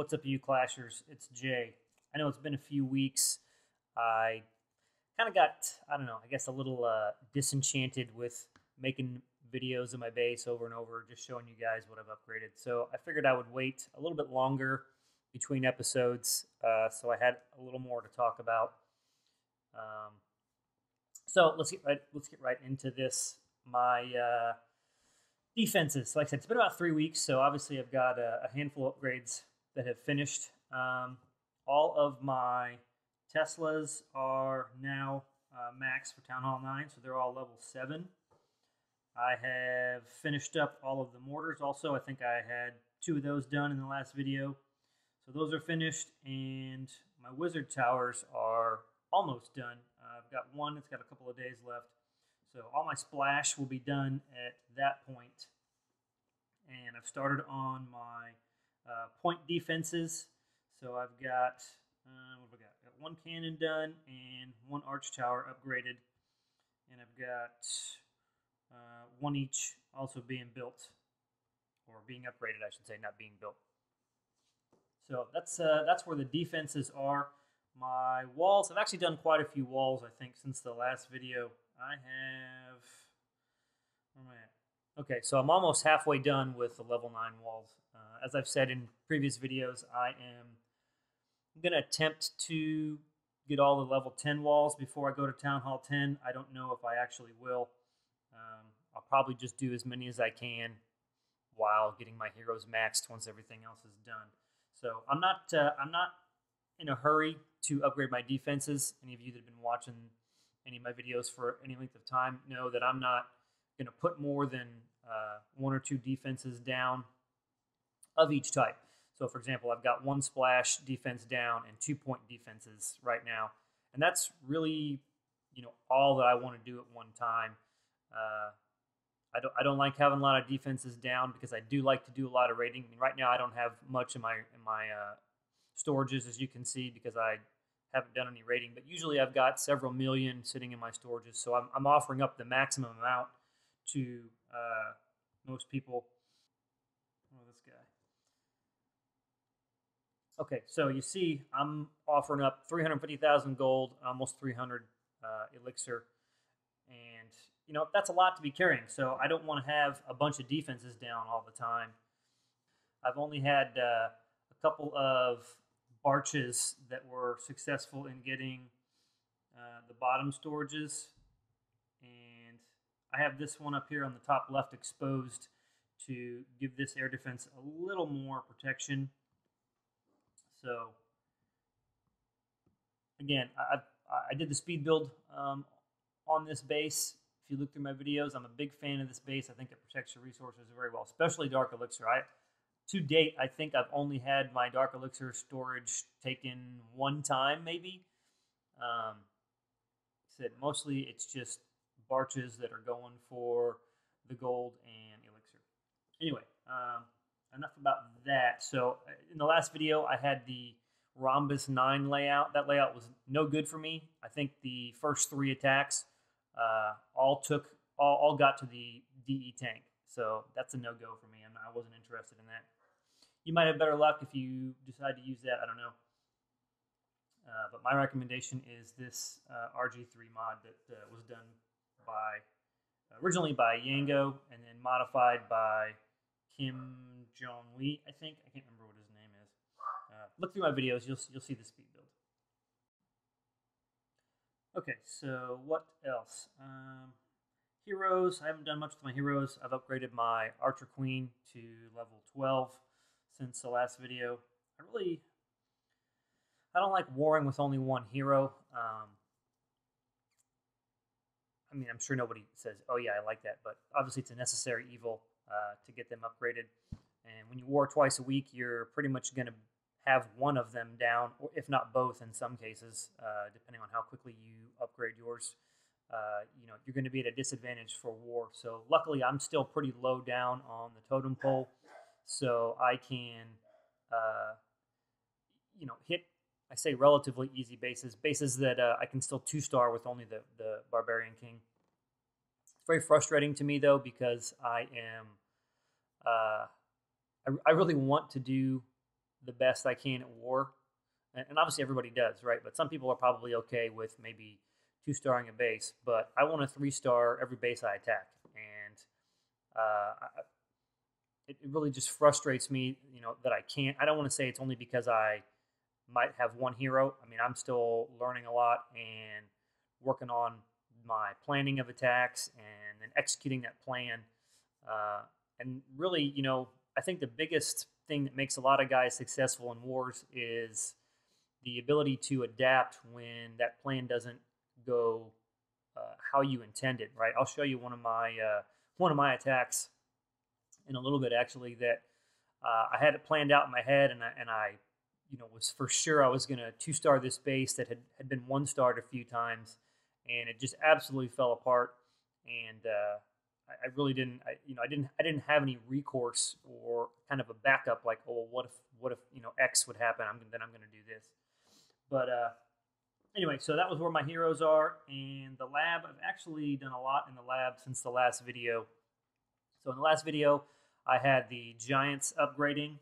what's up, you Clashers? It's Jay. I know it's been a few weeks. I kind of got, I don't know, I guess a little disenchanted with making videos of my base over and over, just showing you guys what I've upgraded. So I figured I would wait a little bit longer between episodes, so I had a little more to talk about. So let's get right into this. My defenses. So like I said, it's been about 3 weeks, so obviously I've got a handful of upgrades that have finished. All of my Teslas are now max for Town Hall 9, so they're all level 7. I have finished up all of the mortars also. I think I had 2 of those done in the last video. So those are finished, and my wizard towers are almost done. I've got one that's got a couple of days left. So all my splash will be done at that point. And I've started on my point defenses. So I've got, what have I got? I've got 1 cannon done and 1 arch tower upgraded. And I've got 1 each also being built, or being upgraded, I should say, not being built. So that's where the defenses are. My walls, I've actually done quite a few walls, I think, since the last video. I have, where am I at? Okay, so I'm almost halfway done with the level 9 walls. As I've said in previous videos, I'm going to attempt to get all the level 10 walls before I go to Town Hall 10. I don't know if I actually will. I'll probably just do as many as I can while getting my heroes maxed once everything else is done. So I'm not in a hurry to upgrade my defenses. Any of you that have been watching any of my videos for any length of time know that I'm not going to put more than 1 or 2 defenses down of each type. So, for example, I've got 1 splash defense down and 2 point defenses right now, and that's really, all that I want to do at one time. I don't like having a lot of defenses down because I do like to do a lot of raiding. I mean, right now I don't have much in my storages, as you can see, because I haven't done any raiding, but usually I've got several million sitting in my storages, so I'm offering up the maximum amount to most people. Oh, this guy. Okay, so you see I'm offering up 350,000 gold, almost 300 elixir, and that's a lot to be carrying, so I don't want to have a bunch of defenses down all the time. I've only had a couple of barches that were successful in getting the bottom storages, and I have this one up here on the top left exposed to give this air defense a little more protection. So again, I did the speed build on this base. If you look through my videos, I'm a big fan of this base. I think it protects your resources very well, especially Dark Elixir. To date, I think I've only had my Dark Elixir storage taken 1 time, maybe. Said mostly it's just barches that are going for the gold and elixir. Anyway, enough about that. So in the last video, I had the Rhombus 9 layout. That layout was no good for me. I think the first 3 attacks all got to the DE tank. So that's a no-go for me. I wasn't interested in that. You might have better luck if you decide to use that. I don't know. But my recommendation is this RG3 mod that was done originally by Yango and then modified by Kim Jong-Lee, I think. I can't remember what his name is. Look through my videos. You'll see the speed build. Okay, so what else? Heroes. I haven't done much with my heroes. I've upgraded my Archer Queen to level 12 since the last video. I don't like warring with only 1 hero. I mean, I'm sure nobody says, oh yeah, I like that, but obviously it's a necessary evil to get them upgraded. And when you war twice a week, you're pretty much going to have one of them down, or if not both in some cases, depending on how quickly you upgrade yours. You're going to be at a disadvantage for war. So luckily, I'm still pretty low down on the totem pole, so I can, hit, I say relatively easy bases that I can still 2-star with only the Barbarian King. It's very frustrating to me though, because I am, I really want to do the best I can at war. And obviously everybody does, right? But some people are probably okay with maybe 2-starring a base. But I want to 3-star every base I attack. And it really just frustrates me, that I can't. I don't want to say it's only because I might have one hero. I mean, I'm still learning a lot and working on my planning of attacks and then executing that plan. And really, I think the biggest thing that makes a lot of guys successful in wars is the ability to adapt when that plan doesn't go how you intended. Right? I'll show you one of my attacks in a little bit, actually, that I had it planned out in my head, and I was for sure I was going to 2-star this base that had been 1-starred a few times, and it just absolutely fell apart. And I really didn't. I didn't have any recourse or kind of a backup. Like, oh, what if X would happen? I'm going to do this. But anyway, so that was where my heroes are, and the lab. I've actually done a lot in the lab since the last video. So in the last video, I had the giants upgrading.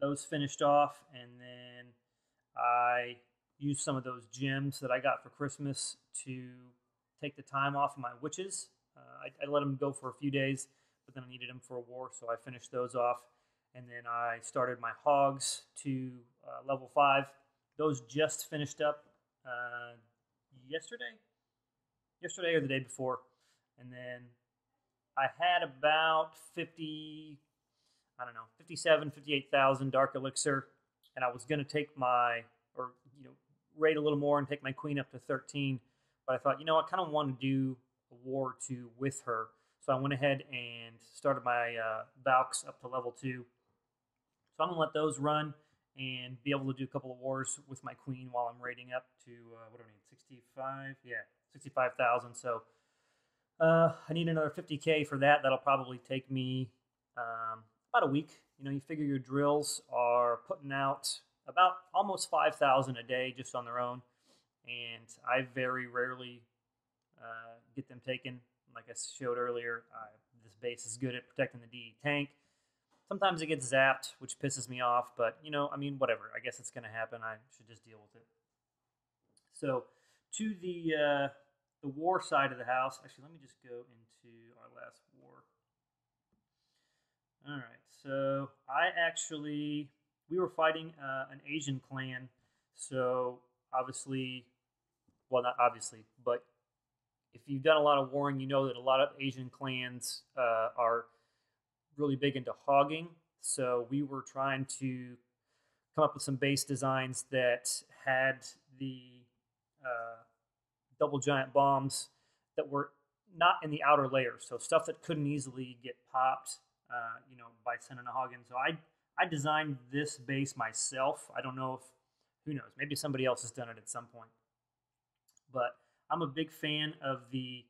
Those finished off, and then I used some of those gems that I got for Christmas to take the time off of my witches. I let them go for a few days, but then I needed them for a war, so I finished those off. And then I started my hogs to level 5. Those just finished up yesterday or the day before. And then I had about 58,000 dark elixir, and I was going to take raid a little more and take my queen up to 13. But I thought, I kind of want to do a war 2 with her. So I went ahead and started my Valks up to level 2. So I'm going to let those run and be able to do a couple of wars with my queen while I'm raiding up to, what do I need, 65? Yeah, 65,000. So I need another 50K for that. That'll probably take me about a week. You figure your drills are putting out about almost 5,000 a day just on their own. And I very rarely get them taken. Like I showed earlier, this base is good at protecting the DE tank. Sometimes it gets zapped, which pisses me off, but, whatever. I guess it's going to happen. I should just deal with it. So, to the war side of the house. Actually, let me just go into our last war. All right, so we were fighting an Asian clan. So, obviously, well, not obviously, but if you've done a lot of warring, you know that a lot of Asian clans are really big into hogging. So we were trying to come up with some base designs that had the double giant bombs that were not in the outer layers. So stuff that couldn't easily get popped, by sending a hog in. So I designed this base myself. I don't know who knows, maybe somebody else has done it at some point. But I'm a big fan of the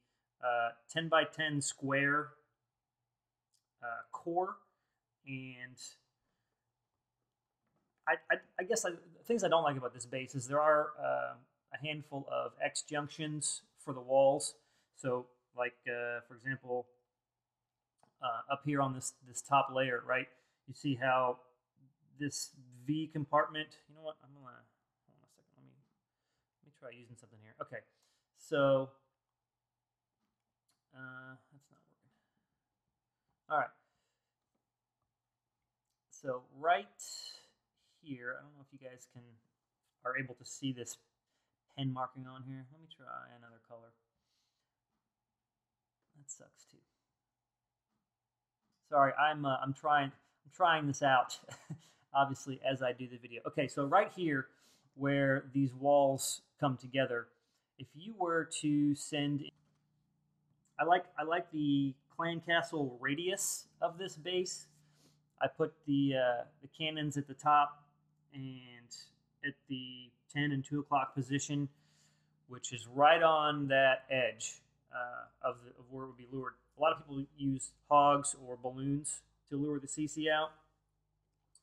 10 by 10 square core, and I guess things I don't like about this base is there are a handful of X junctions for the walls. So, like for example, up here on this top layer, right? You see how this V compartment. You know what? Hold on a second. Let me try using something here. Okay, so that's not working. All right. So right here, I don't know if you guys are able to see this pen marking on here. Let me try another color. That sucks too. Sorry, I'm trying this out, obviously, as I do the video. Okay, so right here, where these walls come together, if you were to send, I like the clan castle radius of this base. I put the cannons at the top and at the 10 and 2 o'clock position, which is right on that edge of where it would be lured. A lot of people use hogs or balloons to lure the CC out.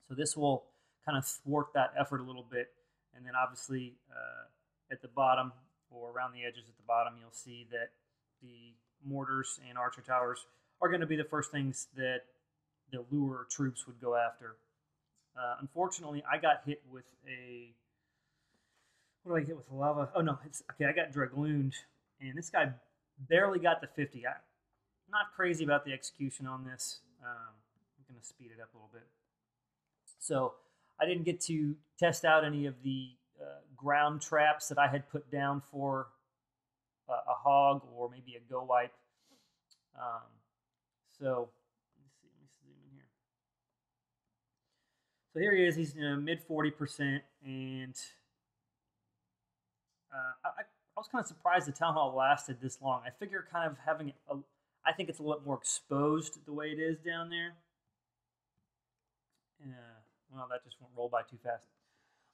So this will kind of thwart that effort a little bit. And then obviously at the bottom or around the edges at the bottom, you'll see that the mortars and archer towers are going to be the first things that the lure troops would go after. Unfortunately, I got hit with a... What did I get with lava? Oh, no. Okay, I got Dragooned, and this guy barely got the 50. I'm not crazy about the execution on this. I'm going to speed it up a little bit. So I didn't get to test out any of the ground traps that I had put down for a hog or maybe a go wipe. So let me zoom in here. So here he is. He's mid 40%, and I was kind of surprised the town hall lasted this long. I figure kind of having it, I think it's a little bit more exposed the way it is down there. Well, that just won't roll by too fast.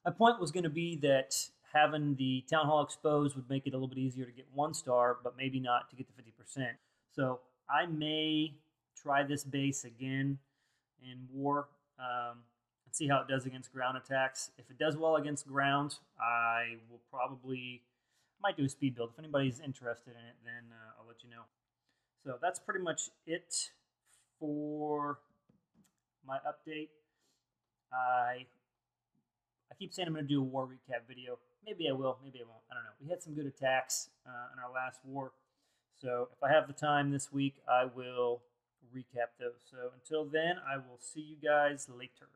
My point was going to be that having the town hall exposed would make it a little bit easier to get 1 star, but maybe not to get the 50%. So I may try this base again in war and see how it does against ground attacks. If it does well against ground, I will might do a speed build. If anybody's interested in it, then I'll let you know. So that's pretty much it for my update. I keep saying I'm going to do a war recap video. Maybe I will, maybe I won't. I don't know. We had some good attacks in our last war. So if I have the time this week, I will recap those. So until then, I will see you guys later.